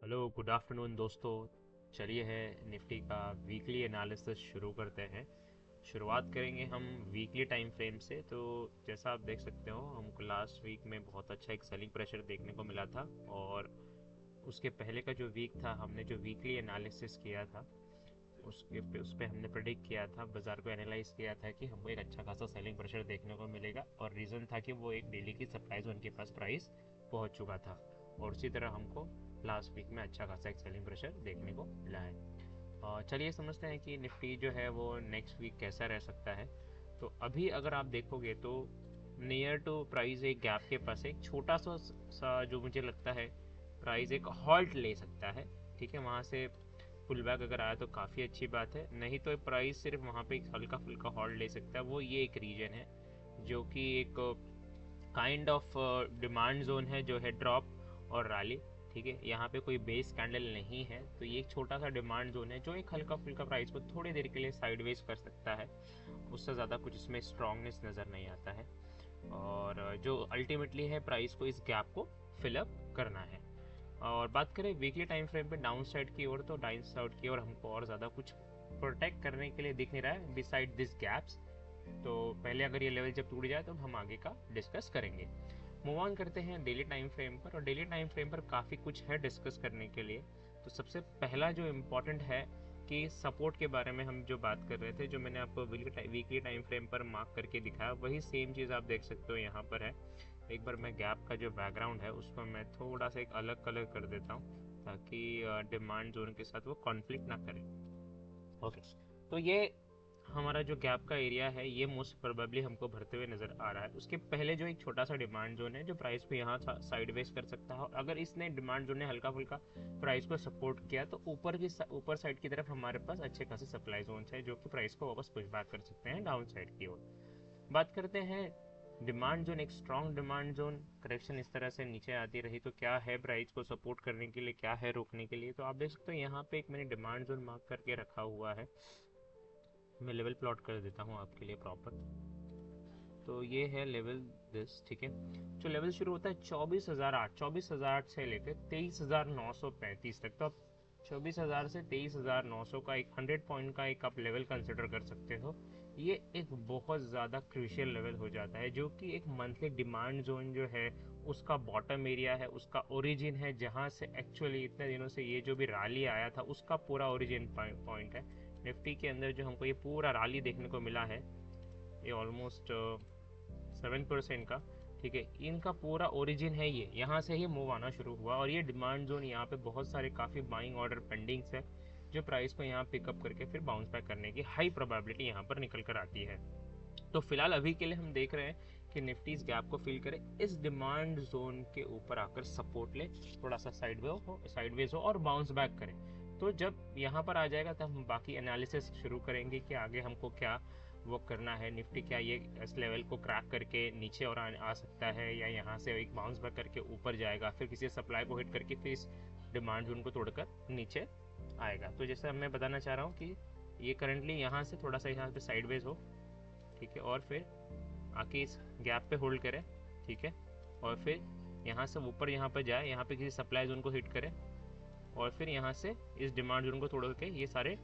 Hello good afternoon दोस्तों। चलिए है निफ्टी का वीकली एनालिसिस शुरू करते हैं। शुरुआत करेंगे हम वीकली टाइम फ्रेम से। तो जैसा आप देख सकते हो, हमको लास्ट वीक में बहुत अच्छा एक सेलिंग प्रेशर देखने को मिला था, और उसके पहले का जो वीक था हमने जो वीकली एनालिसिस किया था उस पे हमने प्रेडिक्ट किया था, बाजार को एनालाइज किया था कि हमको एक अच्छा खासा सेलिंग प्रेशर देखने को मिलेगा, और रीज़न था कि वो एक डेली की सप्लाई जो उनके पास प्राइस पहुंच चुका था। और उसी तरह हमको लास्ट वीक में अच्छा खासा एक सेलिंग प्रेशर देखने को मिला है। चलिए समझते हैं कि निफ्टी जो है वो नेक्स्ट वीक कैसा रह सकता है। तो अभी अगर आप देखोगे तो नियर टू प्राइस एक गैप के पास एक छोटा सा जो मुझे लगता है प्राइस एक हॉल्ट ले सकता है। ठीक है, वहाँ से पुल बैक अगर आया तो काफ़ी अच्छी बात है, नहीं तो प्राइस सिर्फ वहाँ पे एक हल्का फुल्का हॉल्ट ले सकता है। वो ये एक रीजन है जो कि एक काइंड ऑफ डिमांड जोन है, जो है ड्रॉप और रैली। ठीक है, यहाँ पे कोई बेस कैंडल नहीं है, तो ये एक छोटा सा डिमांड जोन है जो एक हल्का फुल्का प्राइस को थोड़ी देर के लिए साइडवेज कर सकता है। उससे ज़्यादा कुछ इसमें स्ट्रांगनेस नज़र नहीं आता है, और जो अल्टीमेटली है प्राइस को इस गैप को फिलअप करना है। और बात करें वीकली टाइम फ्रेम पे डाउन साइड की ओर, तो डाउन साइड की ओर हमको और ज़्यादा कुछ प्रोटेक्ट करने के लिए दिख नहीं रहा है बिसाइड दिस गैप्स। तो पहले अगर ये लेवल जब टूट जाए तो हम आगे का डिस्कस करेंगे। मूव ऑन करते हैं डेली टाइम फ्रेम पर, और डेली टाइम फ्रेम पर काफ़ी कुछ है डिस्कस करने के लिए। तो सबसे पहला जो इम्पोर्टेंट है कि सपोर्ट के बारे में हम जो बात कर रहे थे, जो मैंने आपको वीकली टाइम फ्रेम पर मार्क करके दिखाया, वही सेम चीज़ आप देख सकते हो यहाँ पर है। एक बार मैं गैप का जो बैकग्राउंड है उसको मैं थोड़ा सा एक अलग कलर कर देता हूँ, ताकि डिमांड जोन के साथ वो कॉन्फ्लिक्ट ना करे। ओके, तो ये हमारा जो गैप का एरिया है ये मोस्ट प्रोबेबली हमको भरते हुए नजर आ रहा है। उसके पहले जो एक छोटा सा डिमांड जोन है जो प्राइस को यहाँ साइडवेज कर सकता है, और अगर इसने डिमांड जोन ने हल्का फुल्का प्राइस को सपोर्ट किया तो ऊपर साइड की तरफ हमारे पास अच्छे खासे सप्लाई जोन है जो कि प्राइस को वापस पुश बैक कर सकते हैं डाउन साइड की ओर। बात करते हैं डिमांड जोन, एक स्ट्रॉन्ग डिमांड जोन करेक्शन इस तरह से नीचे आती रही तो क्या है प्राइस को सपोर्ट करने के लिए, क्या है रोकने के लिए। तो आप देख सकते हो यहाँ पे एक मैंने डिमांड जोन मार्क करके रखा हुआ है। मैं लेवल प्लॉट कर देता हूँ आपके लिए प्रॉपर। तो ये है लेवल दिस। ठीक है, जो लेवल शुरू होता है 24,008 से लेकर 23,935 तक। तो आप 24,000 से 23,900 का एक 100 पॉइंट का एक आप लेवल कंसिडर कर सकते हो। ये एक बहुत ज़्यादा क्रूशियल लेवल हो जाता है, जो कि एक मंथली डिमांड जोन जो है उसका बॉटम एरिया है, उसका ओरिजिन है, जहाँ से एक्चुअली इतने दिनों से ये जो भी रैली आया था उसका पूरा ओरिजिन पॉइंट है। निफ्टी के अंदर जो हमको ये पूरा रैली देखने को मिला है, ये ऑलमोस्ट 7% का। ठीक है, इनका पूरा ओरिजिन है, ये यहाँ से ही मूव आना शुरू हुआ, और ये डिमांड जोन यहाँ पे बहुत सारे काफ़ी बाइंग ऑर्डर पेंडिंग्स है, जो प्राइस को यहाँ पिकअप करके फिर बाउंस बैक करने की हाई प्रोबेबिलिटी यहाँ पर निकल कर आती है। तो फिलहाल अभी के लिए हम देख रहे हैं कि निफ्टी इस गैप को फिल करे, इस डिमांड जोन के ऊपर आकर सपोर्ट ले, थोड़ा सा साइडवेज हो और बाउंस बैक करे। तो जब यहाँ पर आ जाएगा तब हम बाकी एनालिसिस शुरू करेंगे कि आगे हमको क्या वो करना है। निफ्टी क्या ये इस लेवल को क्रैक करके नीचे और आ सकता है, या यहाँ से एक बाउंस बैक करके ऊपर जाएगा, फिर किसी सप्लाई को हिट करके फिर इस डिमांड जोन को तोड़कर नीचे आएगा। तो जैसे मैं बताना चाह रहा हूँ कि ये करंटली यहाँ से थोड़ा सा यहाँ पे साइडवेज हो, ठीक है, और फिर आके इस गैप पे होल्ड करे। ठीक है, और फिर यहाँ से ऊपर यहाँ पर जाए, यहाँ पे किसी सप्लाई जोन को हिट करे, और फिर यहाँ से इस डिमांड जोन को तोड़ के ये सारे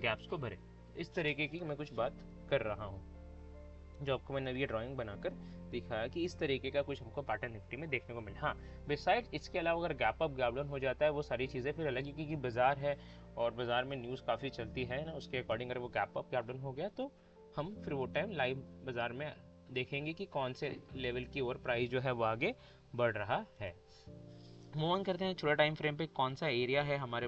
गैप्स को भरे। इस तरीके की मैं कुछ बात कर रहा हूँ, जो आपको मैंने अभी ये ड्राइंग बनाकर दिखाया कि इस तरीके का कुछ हमको पैटर्न निफ्टी में देखने को मिला। हाँ, बिसाइड इसके अलावा अगर गैप अप गैप डाउन हो जाता है वो सारी चीज़ें फिर अलग ही, क्योंकि बाजार है और बाजार में न्यूज़ काफ़ी चलती है ना, उसके अकॉर्डिंग अगर वो गैप अप गैप डाउन हो गया तो हम फिर वो टाइम लाइव बाजार में देखेंगे कि कौन से लेवल की ओर प्राइस जो है वो आगे बढ़ रहा है। मूव ऑन करते हैं छोटा टाइम फ्रेम पे, कौन सा एरिया है हमारे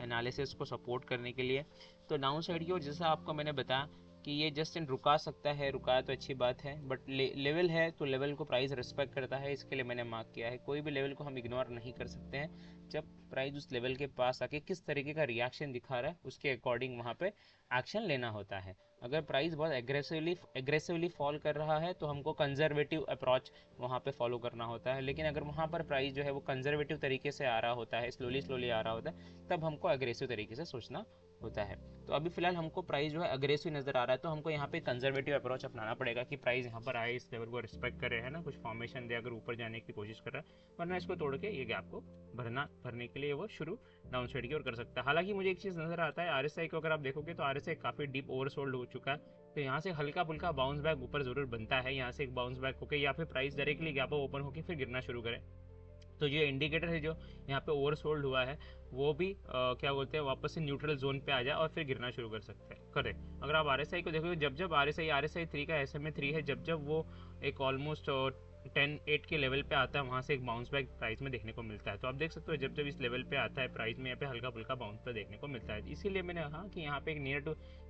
एनालिसिस को सपोर्ट करने के लिए। तो डाउन साइड की ओर जैसा आपको मैंने बताया कि ये जस्ट इन रुका सकता है, रुकाया तो अच्छी बात है, बट लेवल है तो लेवल को प्राइस रिस्पेक्ट करता है, इसके लिए मैंने मार्क किया है। कोई भी लेवल को हम इग्नोर नहीं कर सकते हैं। जब प्राइस उस लेवल के पास आके किस तरीके का रिएक्शन दिखा रहा है उसके अकॉर्डिंग वहाँ पे एक्शन लेना होता है। अगर प्राइस बहुत एग्रेसिवली फॉल कर रहा है तो हमको कंजर्वेटिव अप्रोच वहाँ पे फॉलो करना होता है, लेकिन अगर वहाँ पर प्राइस जो है वो कंजर्वेटिव तरीके से आ रहा होता है, स्लोली स्लोली आ रहा होता है, तब हमको एग्रेसिव तरीके से सोचना होता है। तो अभी फिलहाल हमको प्राइस जो है अग्रेसिव नज़र आ रहा है, तो हमको यहाँ पे कंजर्वेटिव अप्रोच अपनाना पड़ेगा कि प्राइस यहाँ पर आए, इस लेवल को रिस्पेक्ट करे, है ना, कुछ फॉर्मेशन दे अगर ऊपर जाने की कोशिश कर रहा है, वरना इसको तोड़ के ये गैप को भरने के लिए वो शुरू डाउन साइड की ओर कर सकता है। हालांकि मुझे एक चीज़ नज़र आता है, आरएसआई को अगर आप देखोगे तो आरएसआई काफ़ी डीप ओवरसोल्ड हो चुका है, तो यहाँ से हल्का फुल्का बाउंस बैक ऊपर जरूर बनता है, यहाँ से एक बाउंस बैक होकर या फिर प्राइस डायरेक्टली गैप ओपन होकर फिर गिरना शुरू करे, तो ये इंडिकेटर है जो यहाँ पे ओवरसोल्ड हुआ है वो भी क्या बोलते हैं वापस से न्यूट्रल जोन पे आ जाए और फिर गिरना शुरू कर सकते हैं करे। अगर आप आरएसआई को देखोगे, जब जब आरएसआई 3 का SMA 3 है, जब जब वो एक ऑलमोस्ट 10-8 के लेवल पे आता है, वहाँ से एक बाउंस बैक प्राइस में देखने को मिलता है। तो आप देख सकते हो जब जब इस लेवल पे आता है प्राइस में यहाँ पे हल्का फुल्का बाउंस बैक देखने को मिलता है, इसीलिए मैंने कहा कि यहाँ पे एक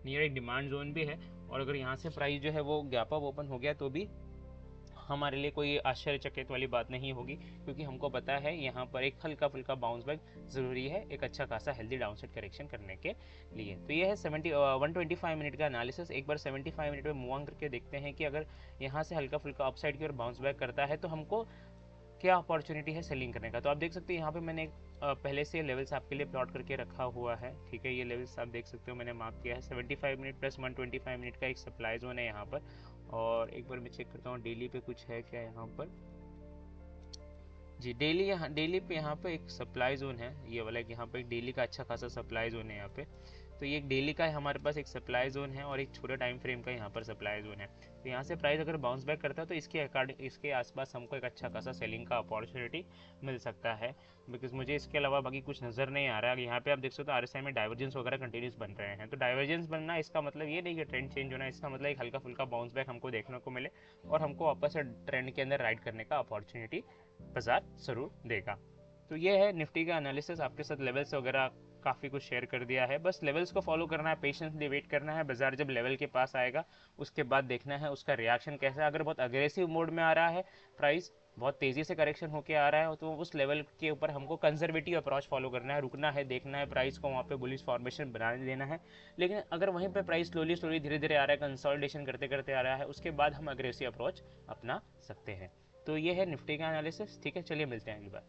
नियर एक डिमांड जोन भी है, और अगर यहाँ से प्राइस जो है वो गैप अप ओपन हो गया तो भी हमारे लिए कोई आश्चर्यचकित वाली बात नहीं होगी, क्योंकि हमको पता है यहाँ पर एक हल्का फुल्का बाउंस बैक ज़रूरी है एक अच्छा खासा हेल्दी डाउनसाइड करेक्शन करने के लिए। तो ये है 125 मिनट का एनालिसिस। एक बार 75 मिनट में मूव ऑन करके देखते हैं कि अगर यहाँ से हल्का फुल्का अपसाइड की ओर बाउंस बैक करता है तो हमको क्या अपॉर्चुनिटी है सेलिंग करने का। तो आप देख सकते हैं यहाँ पे मैंने पहले से लेवल्स आपके लिए प्लॉट करके रखा हुआ है, ठीक है। ये लेवल्स आप देख सकते हो मैंने मार्क किया है। 75 मिनट प्लस 125 मिनट का एक सप्लाई जोन है यहाँ पर, और एक बार मैं चेक करता हूँ डेली पे कुछ है क्या यहाँ पर। जी डेली पे यहाँ पे एक सप्लाई जोन है, ये वाला यहाँ पे एक डेली का अच्छा खासा सप्लाई जोन है यहाँ पे। तो ये एक डेली का है हमारे पास एक सप्लाई जोन है, और एक छोटे टाइम फ्रेम का यहाँ पर सप्लाई जोन है। तो यहाँ से प्राइस अगर बाउंस बैक करता है तो इसके आसपास हमको एक अच्छा खासा सेलिंग का अपॉर्चुनिटी मिल सकता है, बिकॉज मुझे इसके अलावा बाकी कुछ नज़र नहीं आ रहा है। यहाँ पे आप देख सकते हो आरएसआई में डाइवर्जेंस वगैरह कंटिन्यूस बन रहे हैं, तो डाइवर्जेंस बनना इसका मतलब ये नहीं कि ट्रेंड चेंज होना, इसका मतलब एक हल्का फुल्का बाउंस बैक हमको देखने को मिले और हमको वापस से ट्रेंड के अंदर राइड करने का अपॉर्चुनिटी बाजार जरूर देगा। तो ये है निफ्टी का एनालिसिस, आपके साथ लेवल्स वगैरह काफ़ी कुछ शेयर कर दिया है। बस लेवल्स को फॉलो करना है, पेशेंसली वेट करना है, बाजार जब लेवल के पास आएगा उसके बाद देखना है उसका रिएक्शन कैसा है। अगर बहुत अग्रेसिव मोड में आ रहा है प्राइस, बहुत तेज़ी से करेक्शन होकर आ रहा है, तो उस लेवल के ऊपर हमको कंजर्वेटिव अप्रोच फॉलो करना है, रुकना है, देखना है प्राइस को वहाँ पे बुलिश फॉर्मेशन बनाने देना है। लेकिन अगर वहीं पे प्राइस स्लोली धीरे धीरे आ रहा है, कंसोलिडेशन करते करते आ रहा है, उसके बाद हम अग्रेसिव अप्रोच अपना सकते हैं। तो ये है निफ्टी का एनालिसिस, ठीक है। चलिए मिलते हैं अगली बार।